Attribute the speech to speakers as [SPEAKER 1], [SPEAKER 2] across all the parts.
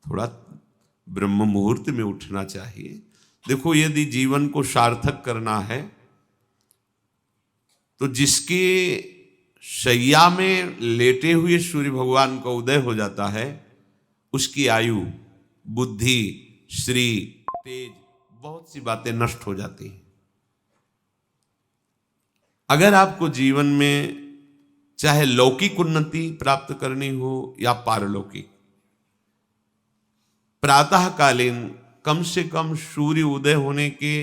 [SPEAKER 1] थोड़ा ब्रह्म मुहूर्त में उठना चाहिए। देखो, यदि जीवन को सार्थक करना है तो जिसके शैया में लेटे हुए सूर्य भगवान का उदय हो जाता है, उसकी आयु, बुद्धि, श्री, तेज, बहुत सी बातें नष्ट हो जाती हैं। अगर आपको जीवन में चाहे लौकिक उन्नति प्राप्त करनी हो या पारलौकिक, प्रातःकालीन कम से कम सूर्य उदय होने के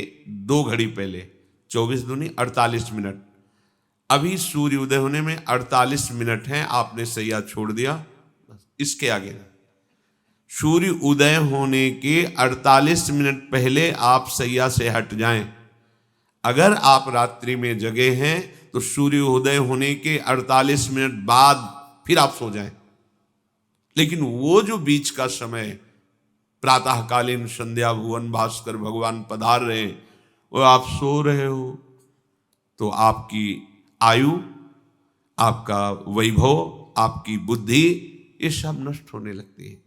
[SPEAKER 1] 2 घड़ी पहले, 24 दूनी 48 मिनट, अभी सूर्य उदय होने में 48 मिनट हैं, आपने सैया छोड़ दिया, बस इसके आगे नहीं। सूर्य उदय होने के 48 मिनट पहले आप सैया से हट जाएं। अगर आप रात्रि में जगे हैं तो सूर्य उदय होने के 48 मिनट बाद फिर आप सो जाएं। लेकिन वो जो बीच का समय, प्रातःकालीन संध्या भुवन भास्कर भगवान पधार रहे हैं, वो आप सो रहे हो, तो आपकी आयु, आपका वैभव, आपकी बुद्धि, ये सब नष्ट होने लगती है,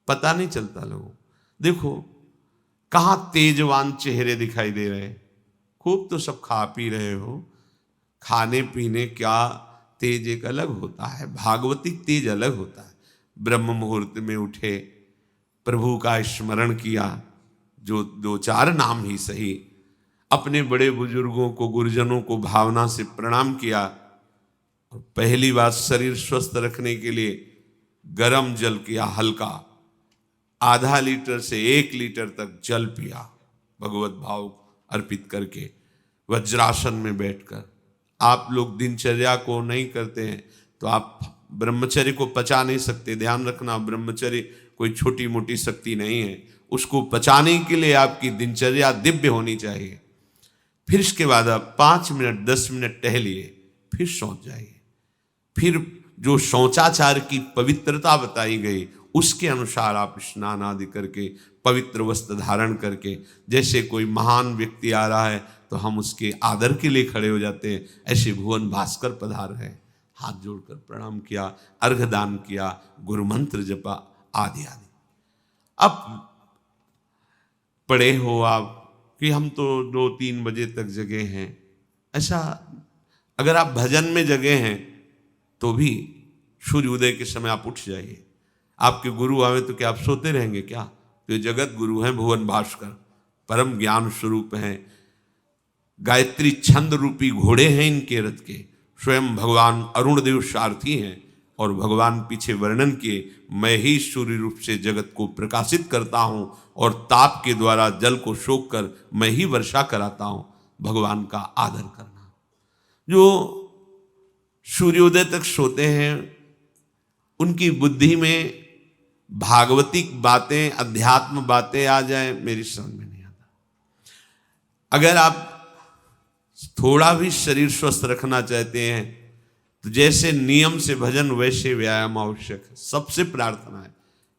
[SPEAKER 1] पता नहीं चलता लोगों। देखो कहाँ तेजवान चेहरे दिखाई दे रहे हैं, खूब तो सब खा पी रहे हो, खाने पीने क्या तेज एक अलग होता है, भागवतिक तेज अलग होता है। ब्रह्म मुहूर्त में उठे, प्रभु का स्मरण किया, जो 2-4 नाम ही सही, अपने बड़े बुजुर्गों को, गुरुजनों को भावना से प्रणाम किया, और पहली बात शरीर स्वस्थ रखने के लिए गर्म जल किया, हल्का, आधा लीटर से 1 लीटर तक जल पिया, भगवत भाव अर्पित करके, वज्रासन में बैठकर। आप लोग दिनचर्या को नहीं करते हैं तो आप ब्रह्मचर्य को पचा नहीं सकते। ध्यान रखना, ब्रह्मचर्य कोई छोटी मोटी शक्ति नहीं है, उसको पचाने के लिए आपकी दिनचर्या दिव्य होनी चाहिए। फिर इसके बाद आप 5 मिनट 10 मिनट टहलिए, फिर सो जाइए। फिर जो शौचाचार की पवित्रता बताई गई उसके अनुसार आप स्नान आदि करके, पवित्र वस्त्र धारण करके, जैसे कोई महान व्यक्ति आ रहा है तो हम उसके आदर के लिए खड़े हो जाते हैं, ऐसे भुवन भास्कर पधार है, हाथ जोड़कर प्रणाम किया, अर्घदान किया, गुरु मंत्र जपा आदि आदि। अब पड़े हो आप कि हम तो 2-3 बजे तक जगे हैं, ऐसा अगर आप भजन में जगे हैं तो भी सूर्य उदय के समय आप उठ जाइए। आपके गुरु आवे तो क्या आप सोते रहेंगे क्या? तो ये जगत गुरु हैं भुवन भास्कर, परम ज्ञान स्वरूप हैं, गायत्री छंद रूपी घोड़े हैं इनके रथ के, स्वयं भगवान अरुण देव सारथी हैं, और भगवान पीछे वर्णन किए, मैं ही सूर्य रूप से जगत को प्रकाशित करता हूं और ताप के द्वारा जल को सोख कर मैं ही वर्षा कराता हूं। भगवान का आदर करना। जो सूर्योदय तक सोते हैं उनकी बुद्धि में भागवतिक बातें, अध्यात्म बातें आ जाए, मेरी समझ में नहीं आता। अगर आप थोड़ा भी शरीर स्वस्थ रखना चाहते हैं तो जैसे नियम से भजन वैसे व्यायाम आवश्यक है। सबसे प्रार्थना है,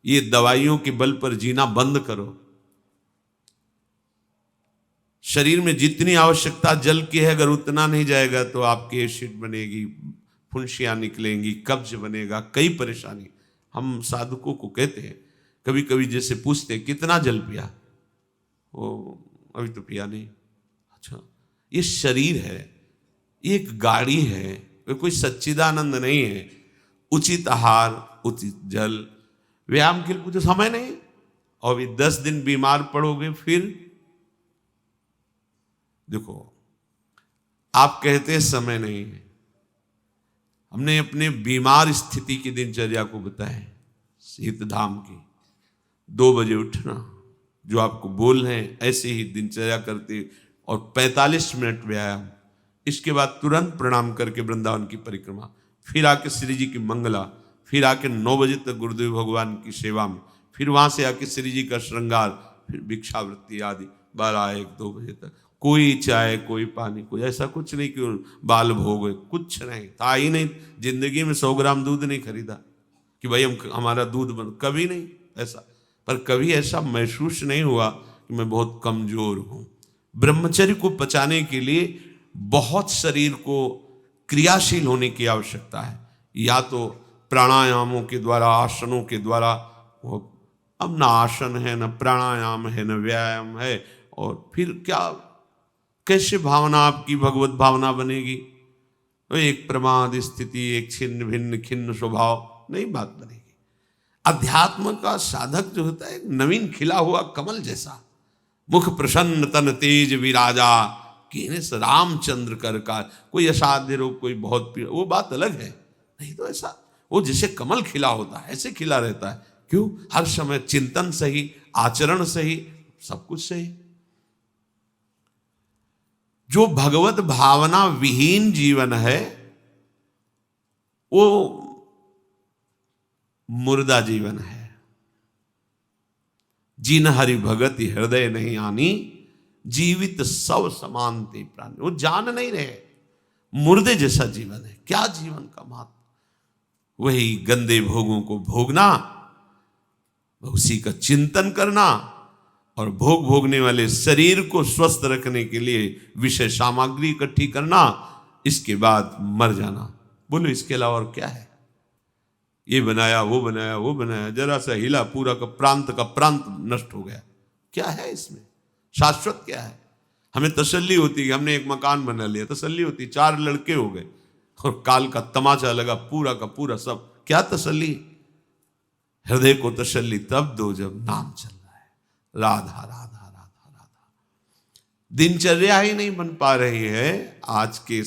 [SPEAKER 1] ये दवाइयों के बल पर जीना बंद करो। शरीर में जितनी आवश्यकता जल की है, अगर उतना नहीं जाएगा तो आपकी एसिड बनेगी, फुंसियाँ निकलेंगी, कब्ज बनेगा, कई परेशानी। हम साधकों को कहते हैं, कभी कभी जैसे पूछते हैं कितना जल पिया, वो अभी तो पिया नहीं। अच्छा, ये शरीर है, ये एक गाड़ी है, कोई सच्चिदानंद नहीं है। उचित आहार, उचित जल, व्यायाम के लिए कुछ समय नहीं, और भी 10 दिन बीमार पड़ोगे फिर। देखो, आप कहते हैं समय नहीं है, हमने अपने बीमार स्थिति की दिनचर्या को बताया। शीत धाम की 2 बजे उठना, जो आपको बोल रहे हैं ऐसे ही दिनचर्या करते, और 45 मिनट व्यायाम। इसके बाद तुरंत प्रणाम करके वृंदावन की परिक्रमा, फिर आके श्री जी की मंगला, फिर आके 9 बजे तक गुरुदेव भगवान की सेवा में, फिर वहां से आके श्री जी का श्रृंगार, फिर भिक्षावृत्ति आदि 12-1-2 बजे तक। कोई चाय, कोई पानी, कोई ऐसा कुछ नहीं कि बाल भोग, कुछ नहीं था ही नहीं। जिंदगी में 100 ग्राम दूध नहीं खरीदा कि भाई हमारा दूध बन, कभी नहीं ऐसा। पर कभी ऐसा महसूस नहीं हुआ कि मैं बहुत कमजोर हूं। ब्रह्मचर्य को पचाने के लिए बहुत शरीर को क्रियाशील होने की आवश्यकता है। या तो प्राणायामों के द्वारा, आसनों के द्वारा वो अब ना आसन है, न प्राणायाम है, न व्यायाम है, और फिर क्या, कैसे भावना आपकी भगवत भावना बनेगी? तो एक प्रमाद स्थिति, एक छिन्न भिन्न खिन्न स्वभाव, नहीं बात बनेगी। अध्यात्म का साधक जो होता है, नवीन खिला हुआ कमल जैसा, मुख प्रसन्न तन तेज विराजा, कीने से रामचंद्र कर का। कोई असाध्य रोग, कोई बहुत पीड़ा, वो बात अलग है। नहीं तो ऐसा वो जैसे कमल खिला होता है ऐसे खिला रहता है। क्यों? हर समय चिंतन सही, आचरण सही, सब कुछ सही। जो भगवत भावना विहीन जीवन है वो मुर्दा जीवन है। जिन हरि भगति हृदय नहीं आनी, जीवित सब समानते प्राणी। वो जान नहीं रहे, मुर्दे जैसा जीवन है। क्या जीवन का महत्व? वही गंदे भोगों को भोगना, उसी का चिंतन करना, और भोग भोगने वाले शरीर को स्वस्थ रखने के लिए विषय सामग्री इकट्ठी करना, इसके बाद मर जाना। बोलो इसके अलावा और क्या है? ये बनाया, वो बनाया, वो बनाया, जरा सा हिला, पूरा का प्रांत नष्ट हो गया। क्या है इसमें? शाश्वत क्या है? हमें तसल्ली होती है कि हमने एक मकान बना लिया, तसल्ली होती, 4 लड़के हो गए और काल का तमाचा लगा, पूरा का पूरा सब। क्या तसल्ली? हृदय को तसल्ली तब दो जब नाम चल रहा है, राधा राधा राधा राधा। दिनचर्या ही नहीं बन पा रही है आज के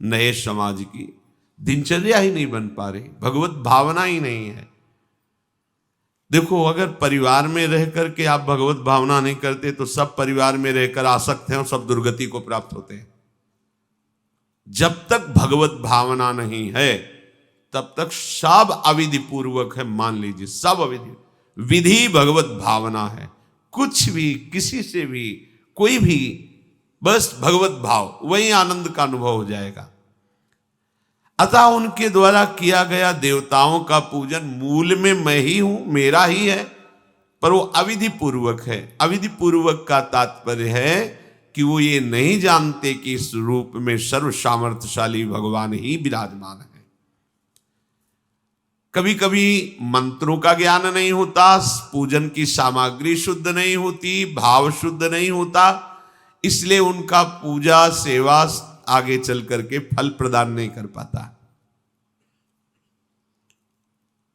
[SPEAKER 1] नए समाज की, दिनचर्या ही नहीं बन पा रही, भगवत भावना ही नहीं है। देखो, अगर परिवार में रह करके आप भगवत भावना नहीं करते तो सब परिवार में रहकर आसक्त हैं और सब दुर्गति को प्राप्त होते हैं। जब तक भगवत भावना नहीं है तब तक सब अविधि पूर्वक है। मान लीजिए सब अविधि, विधि भगवत भावना है। कुछ भी, किसी से भी, कोई भी, बस भगवत भाव, वही आनंद का अनुभव हो जाएगा। अतः उनके द्वारा किया गया देवताओं का पूजन मूल में मैं ही हूं, मेरा ही है, पर वो अविधि पूर्वक है। अविधि पूर्वक का तात्पर्य है कि वो ये नहीं जानते कि इस रूप में सर्व सामर्थ्यशाली भगवान ही विराजमान है। कभी कभी मंत्रों का ज्ञान नहीं होता, पूजन की सामग्री शुद्ध नहीं होती, भाव शुद्ध नहीं होता, इसलिए उनका पूजा सेवा आगे चल करके फल प्रदान नहीं कर पाता।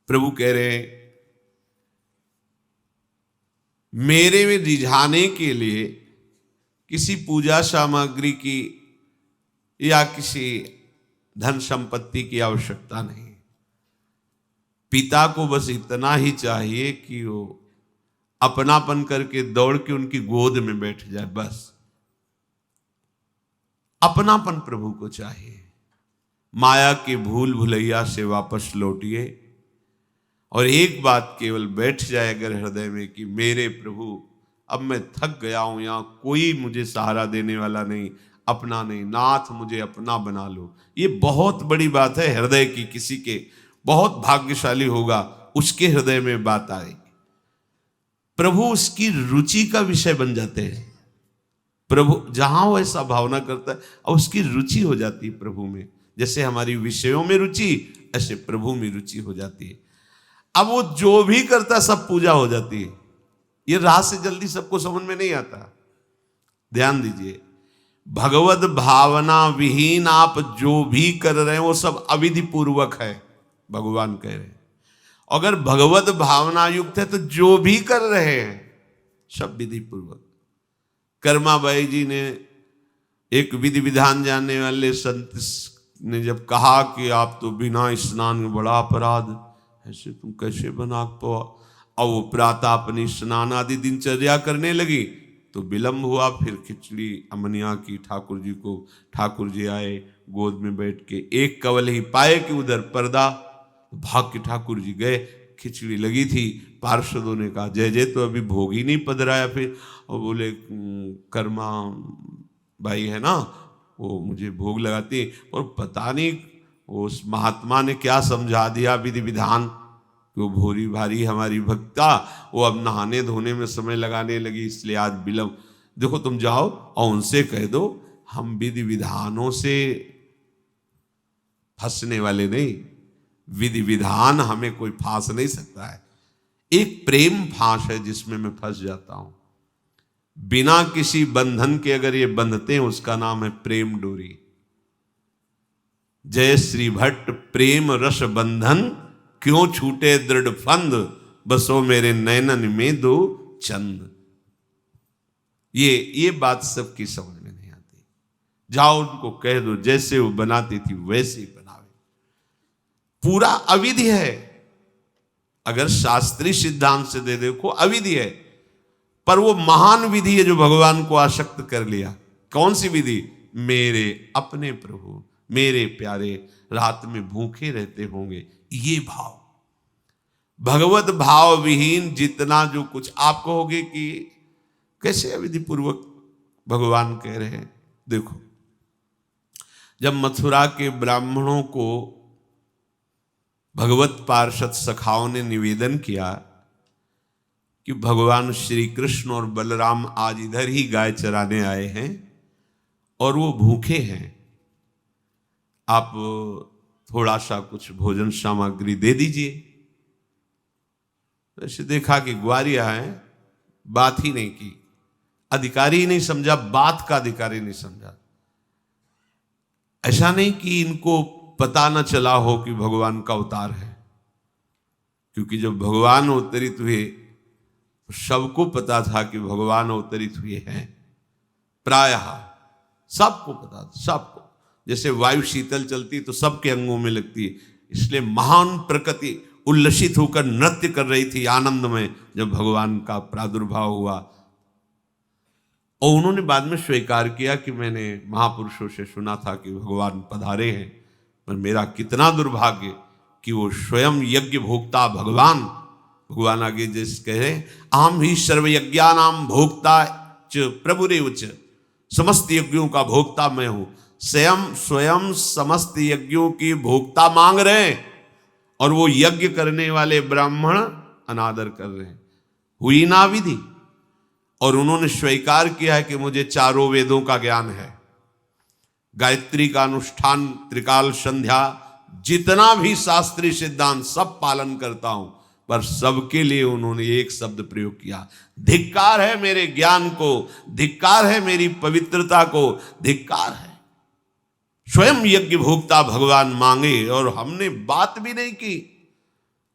[SPEAKER 1] प्रभु कह रहे हैं, मेरे में रिझाने के लिए किसी पूजा सामग्री की या किसी धन संपत्ति की आवश्यकता नहीं। पिता को बस इतना ही चाहिए कि वो अपनापन करके दौड़ के उनकी गोद में बैठ जाए, बस अपनापन प्रभु को चाहिए। माया के भूल भुलैया से वापस लौटिए और एक बात केवल बैठ जाए अगर हृदय में कि मेरे प्रभु, अब मैं थक गया हूं, यहां कोई मुझे सहारा देने वाला नहीं, अपना नहीं, नाथ मुझे अपना बना लो। ये बहुत बड़ी बात है हृदय की। किसी के बहुत भाग्यशाली होगा, उसके हृदय में बात आएगी। प्रभु उसकी रुचि का विषय बन जाते हैं। प्रभु जहां वो ऐसा भावना करता है और उसकी रुचि हो जाती है प्रभु में। जैसे हमारी विषयों में रुचि, ऐसे प्रभु में रुचि हो जाती है। अब वो जो भी करता सब पूजा हो जाती है। ये राह से जल्दी सबको समझ में नहीं आता। ध्यान दीजिए, भगवत भावना विहीन आप जो भी कर रहे हैं वो सब अविधि पूर्वक है, भगवान कह रहे हैं। अगर भगवत भावना युक्त है तो जो भी कर रहे हैं सब विधि पूर्वक। कर्माबाई जी ने, एक विधि विधान जानने वाले संत ने जब कहा कि आप तो बिना स्नान में बड़ा अपराध, ऐसे तुम कैसे बना पाओ, और वो प्रातः अपनी स्नान आदि दिनचर्या करने लगी तो विलंब हुआ। फिर खिचड़ी अमनिया की ठाकुर जी को, ठाकुर जी आए गोद में बैठ के, एक कवल ही पाए कि उधर पर्दा, भाग के ठाकुर जी गए। खिचड़ी लगी थी, पार्षदों ने कहा जय जय, तो अभी भोग ही नहीं पधराया। फिर और बोले कर्मा भाई है ना, वो मुझे भोग लगाती, और पता नहीं उस महात्मा ने क्या समझा दिया विधि विधान, वो भोरी भारी हमारी भक्ता, वो अब नहाने धोने में समय लगाने लगी, इसलिए आज विलंब। देखो तुम जाओ और उनसे कह दो हम विधि विधानों से फंसने वाले नहीं, विधि विधान हमें कोई फांस नहीं सकता है। एक प्रेम फांस है जिसमें मैं फंस जाता हूं। बिना किसी बंधन के अगर ये बंधते हैं उसका नाम है प्रेम डोरी। जय श्री भट्ट प्रेम रस बंधन, क्यों छूटे दृढ़ फंद, बसो मेरे नैनन में दो चंद। ये बात सबकी समझ में नहीं आती। जाओ उनको कह दो जैसे वो बनाती थी वैसे ही बनावे। पूरा अविधि है। अगर शास्त्रीय सिद्धांत से दे देखो अविधि है, पर वो महान विधि है जो भगवान को आसक्त कर लिया। कौन सी विधि? मेरे अपने प्रभु, मेरे प्यारे रात में भूखे रहते होंगे, ये भाव। भगवत भाव विहीन जितना जो कुछ आप कहोगे कि कैसे अविधि पूर्वक भगवान कह रहे हैं। देखो, जब मथुरा के ब्राह्मणों को भगवत पार्षद सखाओं ने निवेदन किया कि भगवान श्री कृष्ण और बलराम आज इधर ही गाय चराने आए हैं और वो भूखे हैं, आप थोड़ा सा कुछ भोजन सामग्री दे दीजिए। ऐसे देखा कि ग्वारिया है, बात ही नहीं की, अधिकारी ही नहीं समझा, बात का अधिकारी नहीं समझा। ऐसा नहीं कि इनको पता न चला हो कि भगवान का अवतार है, क्योंकि जब भगवान अवतरित हुए सबको पता था कि भगवान अवतरित हुए हैं। प्रायः सबको पता था, सबको। जैसे वायु शीतल चलती तो सबके अंगों में लगती है, इसलिए महान प्रकृति उल्लसित होकर नृत्य कर रही थी आनंद में जब भगवान का प्रादुर्भाव हुआ। और उन्होंने बाद में स्वीकार किया कि मैंने महापुरुषों से सुना था कि भगवान पधारे हैं, पर मेरा कितना दुर्भाग्य कि वो स्वयं यज्ञ भोक्ता भगवान आगे जैसे कह रहे, आम ही सर्वयज्ञानाम भोक्ता च प्रभुरेव च, समस्त यज्ञों का भोक्ता मैं हूं। स्वयं समस्त यज्ञों की भोक्ता मांग रहे हैं और वो यज्ञ करने वाले ब्राह्मण अनादर कर रहे हैं। हुई ना विधि। और उन्होंने स्वीकार किया है कि मुझे चारों वेदों का ज्ञान है, गायत्री का अनुष्ठान, त्रिकाल संध्या, जितना भी शास्त्रीय सिद्धांत सब पालन करता हूं, पर सबके लिए उन्होंने एक शब्द प्रयोग किया, धिक्कार है मेरे ज्ञान को, धिक्कार है मेरी पवित्रता को, धिक्कार है। स्वयं यज्ञ भोक्ता भगवान मांगे और हमने बात भी नहीं की।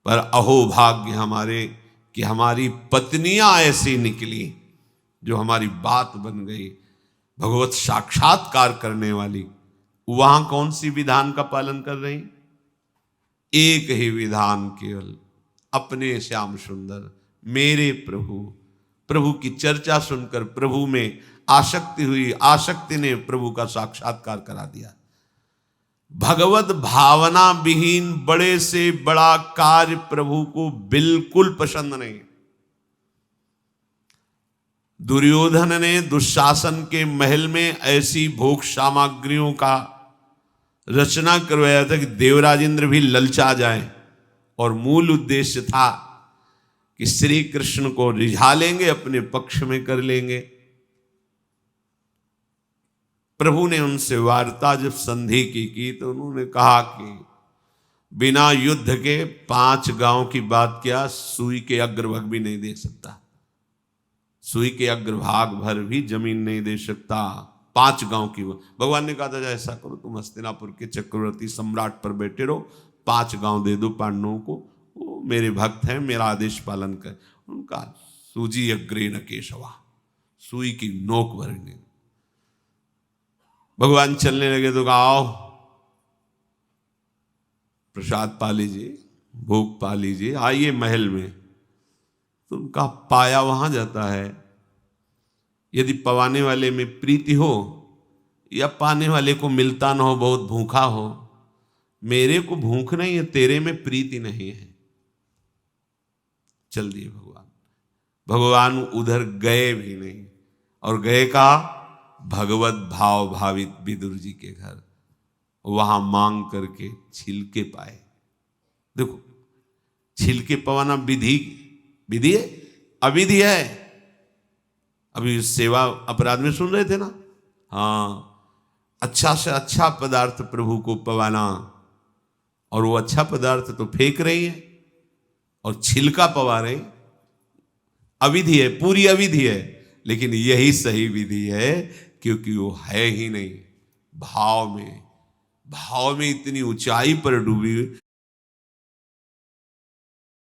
[SPEAKER 1] पर अहो भाग्य हमारे कि हमारी पत्नियां ऐसी निकली जो हमारी बात बन गई, भगवत साक्षात्कार करने वाली। वहां कौन सी विधान का पालन कर रही? एक ही विधान, केवल अपने श्याम सुंदर मेरे प्रभु की चर्चा सुनकर प्रभु में आसक्ति हुई, आसक्ति ने प्रभु का साक्षात्कार करा दिया। भगवत भावना विहीन बड़े से बड़ा कार्य प्रभु को बिल्कुल पसंद नहीं। दुर्योधन ने दुशासन के महल में ऐसी भोग सामग्रियों का रचना करवाया था कि देवराजेंद्र भी ललचा जाए, और मूल उद्देश्य था कि श्री कृष्ण को रिझा लेंगे, अपने पक्ष में कर लेंगे। प्रभु ने उनसे वार्ता जब संधि की तो उन्होंने कहा कि बिना युद्ध के 5 गांव की बात क्या, सुई के अग्रभाग भी नहीं दे सकता, सुई के अग्रभाग भर भी जमीन नहीं दे सकता। 5 गांव की भगवान ने कहा था ऐसा करो, तुम हस्तिनापुर के चक्रवर्ती सम्राट पर बैठे रहो, 5 गांव दे दो पांडवों को, वो मेरे भक्त हैं, मेरा आदेश पालन कर। उनका सूजी अग्रे न केशवा, सुई की नोक भरने। भगवान चलने लगे तो कहा आओ प्रसाद पा लीजिए, भोग पा लीजिए, आइए महल में। तो उनका पाया वहां जाता है। यदि पवाने वाले में प्रीति हो या पाने वाले को मिलता ना हो, बहुत भूखा हो, मेरे को भूख नहीं है, तेरे में प्रीति नहीं है, चल दिए भगवान उधर गए भी नहीं, और गए कहा भगवत भाव भावित विदुर जी के घर, वहां मांग करके छिलके पाए। देखो, छिलके पवाना विधि है, अविधि है। अभी सेवा अपराध में सुन रहे थे ना, हाँ, अच्छा से अच्छा पदार्थ प्रभु को पवाना, और वो अच्छा पदार्थ तो फेंक रही है, और छिलका पवारे अविधि है, पूरी अविधि है, लेकिन यही सही विधि है, क्योंकि वो है ही नहीं भाव में। भाव में इतनी ऊंचाई पर डूबी